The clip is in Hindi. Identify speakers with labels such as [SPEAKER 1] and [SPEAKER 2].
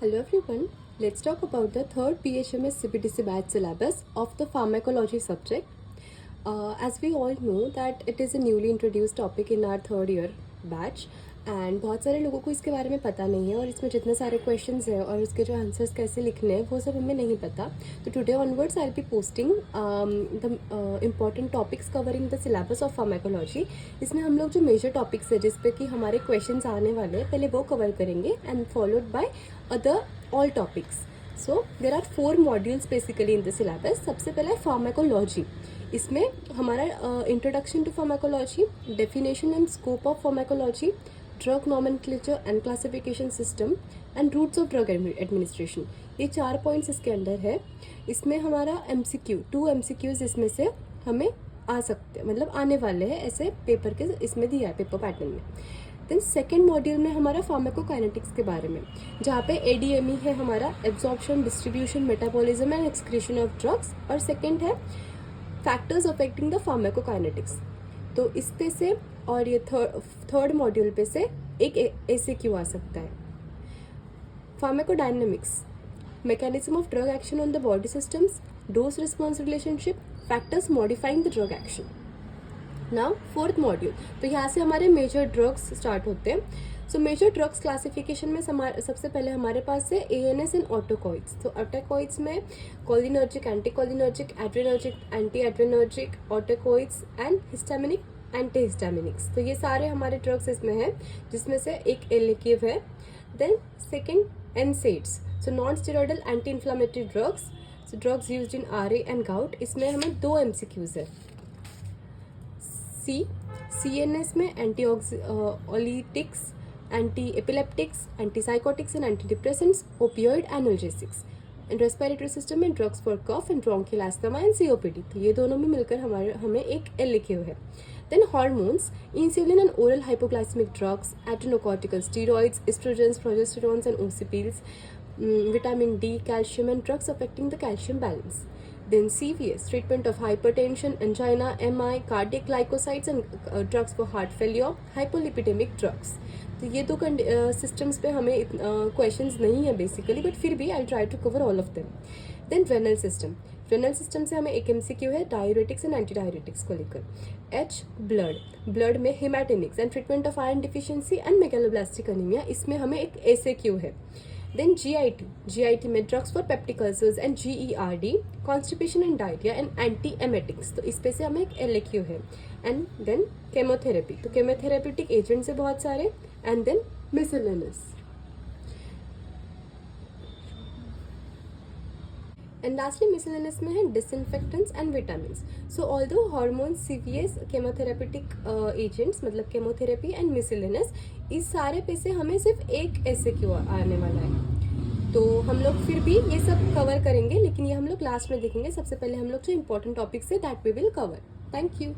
[SPEAKER 1] Hello everyone, let's talk about the third PHMS CBTC batch syllabus of the pharmacology subject. As we all know that it is a newly introduced topic in our third year batch and बहुत सारे लोगों को इसके बारे में पता नहीं है और इसमें जितने सारे क्वेश्चंस हैं और उसके जो आंसर्स कैसे लिखने हैं वो सब हमें नहीं पता. तो today onwards I will be posting the important topics covering the syllabus of pharmacology. इसमें हम लोग जो मेजर टॉपिक्स है जिस पे कि हमारे क्वेश्चंस आने वाले हैं पहले वो कवर करेंगे and followed by other all topics. So there are 4 modules basically in the syllabus. सबसे पहला है फार्माकोलॉजी. इसमें हमारा introduction to pharmacology, definition and scope of pharmacology, drug nomenclature and classification system and routes of drug administration, ये 4 पॉइंट्स इसके अंदर है. इसमें हमारा MCQ 2 MCQs इसमें से हमें आ सकते मतलब आने वाले हैं ऐसे पेपर के इसमें दिया है पेपर पैटर्न में. देन सेकेंड मॉड्यूल में हमारा फार्माकोकाइनेटिक्स के बारे में जहाँ पे ADME है हमारा absorption, distribution, metabolism and excretion of drugs, और सेकेंड है फैक्टर्स अफेक्टिंग द फार्माकोकाइनेटिक्स. तो इस पे से और ये थर्ड मॉड्यूल पे से एक ACQ आ सकता है. Pharmacodynamics, mechanism of drug action on the body systems, dose response relationship, factors modifying the drug action. Now fourth module, तो यहाँ से हमारे मेजर ड्रग्स स्टार्ट होते हैं. सो मेजर ड्रग्स क्लासिफिकेशन में सबसे पहले हमारे पास है ANS एंड ऑटोकॉइड्स. तो ऑटोकॉइड्स में cholinergic, anticholinergic, adrenergic, anti adrenergic, ऑटोकॉइड्स and histaminic, antihistaminics. तो ये सारे हमारे ड्रग्स इसमें हैं जिसमें से एक एलिकिव है. Then second NSAIDs, so non steroidal anti inflammatory drugs, so drugs used in RA and gout. इसमें हमें 2 MCQs है. CNS में anxiolytics, anti epileptics, antipsychotics and antidepressants, opioid, analgesics. And respiratory system में drugs for cough and bronchial asthma and COPD. तो ये दोनों में मिलकर हमें एक LAQ है. Then hormones, insulin and oral hypoglycaemic drugs, adrenocortical steroids, oestrogens, progesterones and OCPs, vitamin D, calcium and drugs affecting the calcium balance. Then CVS, treatment of hypertension, angina, MI, cardiac glycosides and drugs for heart failure, hypolipidemic drugs. तो ये 2 सिस्टम्स पे हमें क्वेश्चंस नहीं है बेसिकली, बट फिर भी I try to cover all of them. Then renal system. Renal system से हमें एक MCQ है डायूरेटिक्स एंड एंटी डायूरेटिक्स को लेकर. ब्लड में haematinics and treatment of iron deficiency and megaloblastic anaemia, इसमें हमें एक ACQ है. Then GIT में drugs for peptic ulcers and GERD, constipation and diarrhoea and anti emetics. तो इस पे से हमें एक LAQ है. एंड देन केमोथेरेपी, तो केमोथेरेप्यूटिक एजेंट्स है बहुत सारे. And then miscellaneous. And lastly miscellaneous में है disinfectants and vitamin. So although hormones, CVS, chemotherapeutic agents मतलब केमोथेरेपी एंड मिसलेनियस, इस सारे पे से हमें सिर्फ एक ACQ आने वाला है. तो हम लोग फिर भी ये सब कवर करेंगे, लेकिन ये हम लोग लास्ट में देखेंगे. सबसे पहले हम लोग जो इंपॉर्टेंट टॉपिक्स है that we will cover. Thank you.